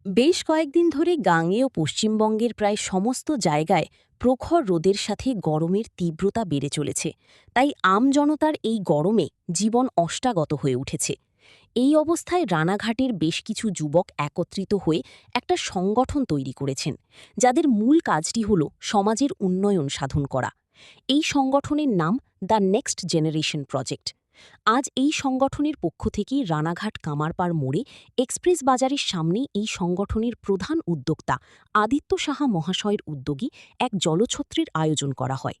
বেশ কয়েকদিন ধরে গাঙ্গেয় পশ্চিমবঙ্গের প্রায় সমস্ত জায়গায় প্রখর রোদের সাথে গরমের তীব্রতা বেড়ে চলেছে। তাই আমজনতার এই গরমে জীবন অষ্টাগত হয়ে উঠেছে। এই অবস্থায় রানাঘাটের বেশ কিছু যুবক একত্রিত হয়ে একটা সংগঠন তৈরি করেছেন, যাদের মূল কাজটি হল সমাজের উন্নয়ন সাধন করা। এই সংগঠনের নাম দ্য নেক্সট জেনারেশন প্রজেক্ট। আজ এই সংগঠনের পক্ষ থেকে রানাঘাট কামারপাড় মোড়ে এক্সপ্রেস বাজারের সামনে এই সংগঠনের প্রধান উদ্যোক্তা আদিত্য সাহা মহাশয়ের উদ্যোগী এক জলছত্রের আয়োজন করা হয়।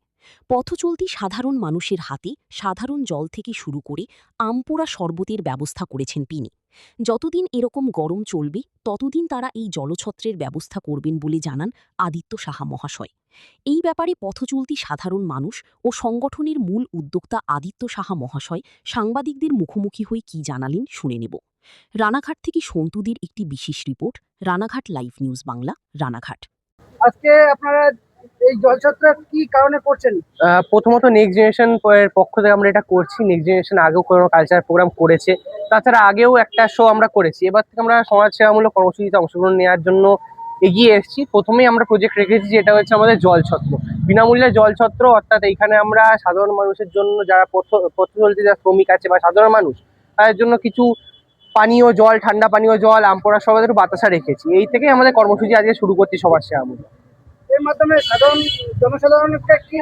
পথচলতি সাধারণ মানুষের হাতে সাধারণ জল থেকে শুরু করে আমপোড়া শরবতের ব্যবস্থা করেছেন তিনি। যতদিন এরকম গরম চলবে ততদিন তারা এই জলছত্রের ব্যবস্থা করবেন বলে জানান আদিত্য সাহা মহাশয়। এই ব্যাপারে পথচলতি সাধারণ মানুষ ও সংগঠনের মূল উদ্যোক্তা আদিত্য সাহা মহাশয় সাংবাদিকদের মুখোমুখি হয়ে কী জানালেন শুনে নেব। রানাঘাট থেকে সন্তুদের একটি বিশেষ report, Ranaghat live news Bangla, Ranaghat. আজকে আপনারা এই জলছত্র কি কারণে করছেন? প্রথমত নেক্সট জেনারেশন এর পক্ষ থেকে আমরা এটা করছি। নেক্সট জেনারেশন আগেও কোনো কালচার প্রোগ্রাম করেছে, তাছাড়া আগেও একটা শো আমরা করেছি। এবার থেকে আমরা সমাজসেবামূলক কর্মসূচিতে অংশগ্রহণ নেওয়ার জন্য এগিয়ে এসেছি। প্রথমেই আমরা প্রজেক্ট রেখেছি যেটা হচ্ছে আমাদের জলছত্র, বিনামূল্যে জলছত্র। অর্থাৎ এইখানে আমরা সাধারণ মানুষের জন্য, যারা পথচলতি যারা শ্রমিক আছে বা সাধারণ মানুষ, তাদের জন্য কিছু পানীয় জল, ঠান্ডা পানীয় জল, আমপোড়া সবাই বাতাসা রেখেছি। এই থেকেই আমাদের কর্মসূচি আজকে শুরু করছি সমাজসেবামূলক। এর মাধ্যমে জনসাধারণকে কি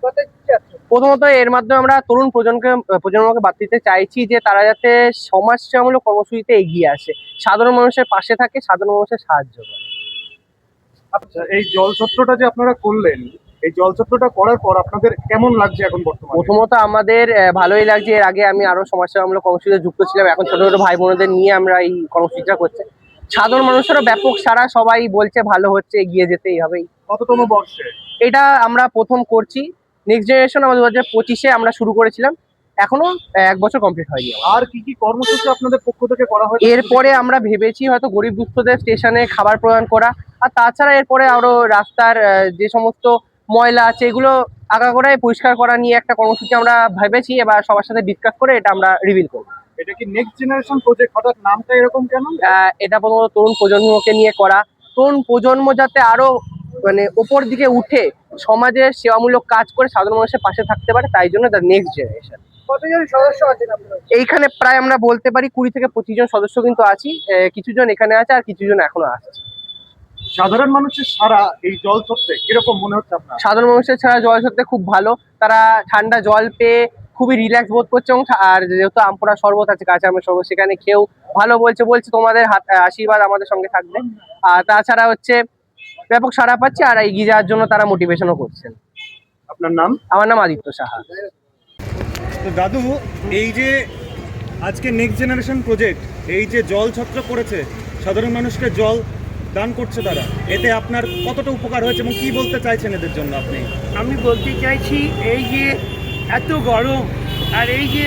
বার্তা দিতে চাচ্ছেন? প্রথমত এর মাধ্যমে আমরা তরুণ প্রজন্মকে বার্তা দিতে চাইছি যে তারা যাতে সমাজসেবামূলক কর্মসূচিতে এগিয়ে আসে, সাধারণ মানুষের পাশে থাকে, সাধারণ মানুষের সাহায্য করে। আচ্ছা, এই জলছত্রটা যে আপনারা করলেন, এই জলছত্রটা করার পর আপনাদের কেমন লাগছে এখন বর্তমানে? প্রথমত আমাদের ভালোই লাগছে। এর আগে আমি আরো সমাজসেবামূলক কর্মসূচিতে যুক্ত ছিলাম। এখন ছোট ছোট ভাই বোনদের নিয়ে আমরা এই কর্মসূচিটা করছি। সাধারণ মানুষেরও ব্যাপক সারা, সবাই বলছে ভালো হচ্ছে, এগিয়ে যেতেই হবেই। কততম বর্ষে এটা আমরা প্রথম করছি। নেক্সট জেনারেশন আমাদের 2025-এ আমরা শুরু করেছিলাম, এখনো 1 বছর কমপ্লিট হয়নি। আর কি কি কর্মসূচি আপনাদের পক্ষ থেকে করা হয়? এরপরে আমরা ভেবেছি হয়তো গরিব দুঃস্থদের স্টেশনে খাবার প্রদান করা, আর তাছাড়া এরপরে আরো রাস্তার যে সমস্ত ময়লা আছে এগুলো আগাগোড়ায় পরিষ্কার করা নিয়ে একটা কর্মসূচি আমরা ভেবেছি। এবার সবার সাথে ডিসকাস করে এটা আমরা রিভিল করব। এটা কি নেক্সট জেনারেশন প্রজেক্ট? হঠাৎ নামটা এরকম কেন? এটা প্রথমত তরুণ প্রজন্মকে নিয়ে করা। তরুণ প্রজন্ম যাতে আরো ওপর দিকে উঠে সমাজের সেবামূলক কাজ করে সাধারণ মানুষের পাশে থাকতে পারে, তাই জন্য দ্য নেক্সট জেনারেশন। কতজন সদস্য আছেন আপনারা? এইখানে প্রায় আমরা বলতে পারি 20 থেকে 25 জন সদস্য কিন্তু আছি। কিছুজন এখানে আছে আর কিছুজন এখনো আসছে। সাধারণ মানুষের সারা এই জলছত্রে কিরকম মনে হচ্ছে আপনার? সাধারণ মানুষের ছাড়া জলছত্রে খুব ভালো, তারা ঠান্ডা জল পেয়ে খুবই রিল্যাক্স বোধ করছে। এবং আর যেহেতু আমপোড়া শরবত আছে, কাঁচা আমের শরবত, সেখানে খেয়েও ভালো বলছে তোমাদের আশীর্বাদ আমাদের সঙ্গে থাকবে। আর তাছাড়া হচ্ছে ব্যাপক সাড়া পাচ্ছে আর এগিয়ে যাওয়ার জন্য তারা মোটিভেশনও করছেন। আপনার নাম? আমার নাম আদিত্য সাহা। তো দাদু, এই যে আজকে নেক্সট জেনারেশন প্রজেক্ট, এই যে জল ছত্র করেছে, সাধারণ মানুষকে জল দান করছে তারা, এতে আপনার কতটা উপকার হয়েছে এবং কি বলতে চাইছেন এদের জন্য আপনি? আমি বলতে চাইছি, এই যে এত গরম আর এই যে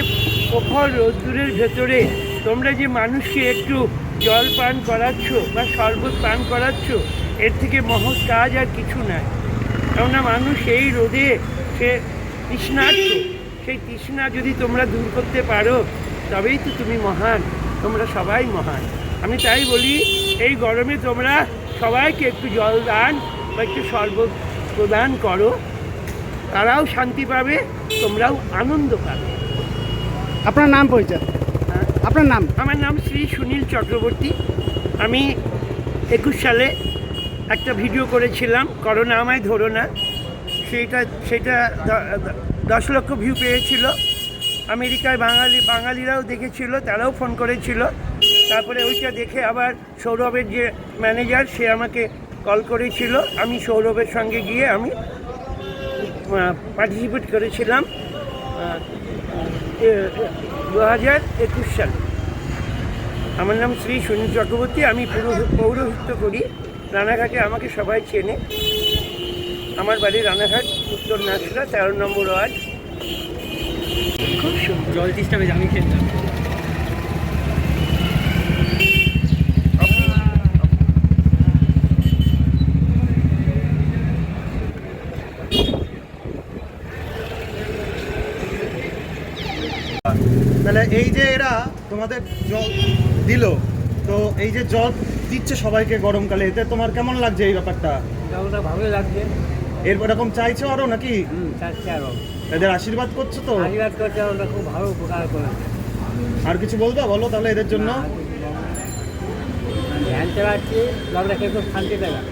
প্রখর রোদ্দুরের ভেতরে তোমরা যে মানুষকে একটু জল পান করাচ্ছ বা শরবত পান করাচ্ছ, এর থেকে মহৎ কাজ আর কিছু নাই। কেননা মানুষ এই রোদে সে তৃষ্ণার্ত, সেই তৃষ্ণা যদি তোমরা দূর করতে পারো তবেই তো তুমি মহান, তোমরা সবাই মহান। আমি তাই বলি, এই গরমে তোমরা সবাইকে একটু জল দান বা একটু শরবত প্রদান করো, তারাও শান্তি পাবে, তোমরাও আনন্দ পাবে। আপনার নাম পরিচয়? আপনার নাম? আমার নাম শ্রী সুনীল চক্রবর্তী। আমি 21 সালে একটা ভিডিও করেছিলাম, করোনা আমায় ধরো না। সেটা 10 লক্ষ ভিউ পেয়েছিল। আমেরিকায় বাঙালিরাও দেখেছিল, তারাও ফোন করেছিল। তারপরে ওইটা দেখে আবার সৌরভের যে ম্যানেজার, সে আমাকে কল করেছিল। আমি সৌরভের সঙ্গে গিয়ে আমি পার্টিসিপেট করেছিলাম 2021 সালে। আমার নাম শ্রী সুনীল চক্রবর্তী। আমি পৌরোহিত্য করি রানাঘাটে, আমাকে সবাই চেনে। আমার বাড়ি রানাঘাট, উত্তর নাসরা, 13 নম্বর ওয়ার্ড। খুব সুন্দর জল তেষ্টা পেয়েছে, আমি খেলতাম। তাহলে এই যে এরা তোমাদের জল দিল, তো এই যে জল দিচ্ছে সবাইকে গরমকালে, এতে তোমার কেমন লাগছে এই ব্যাপারটা? জলটা ভালোই লাগছে। এরকম চাইছো আরো নাকি? চাচ্ছি আরো এদের আশীর্বাদ করছো তো? আশীর্বাদ করছে, ওটা খুব ভালো উপকার করেছে। আর কিছু বলবা, বলো তাহলে এদের জন্য। ধ্যান চালাচ্ছি, জলটা খেয়ে খুব শান্তি পেলাম।